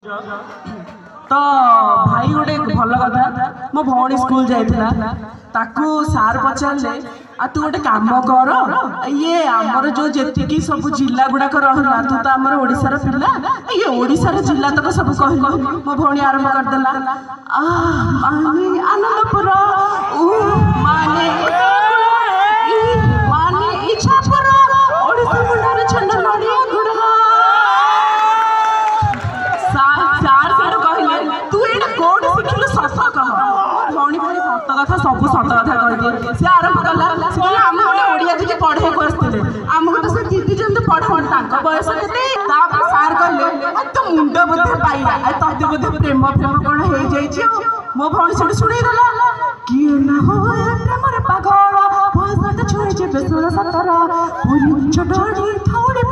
तो भाई गोटे भल कथा मो भौणी स्कूल जाइला ताकू सार पचारे आ तू गोटे काम कर ये आमर जो जी सब जिला गुड़ाक रहा तू तो आमर ओडिशार पिला ये ओडिशार जिला तक सब कहल मो भौणी आरंभ करदेला आनंदपुर माने माने इच्छापुर ओडिशा मुंडार छंड नड़िया गुड़ा सब सत कथा कह सी आरंभ कला आम गोटे ओडिया जी पढ़े को आसते आमको तो से दीदी जमी पढ़ा बयस के सार कहले तो मुंड बोधे पाइला तते बोधे प्रेम प्रेम कौन हो जाइए मो भौणी से शुणेदेला किए ना हो प्रेम पागल बयस छुए बेसर सतर पूरी छोटी थोड़ी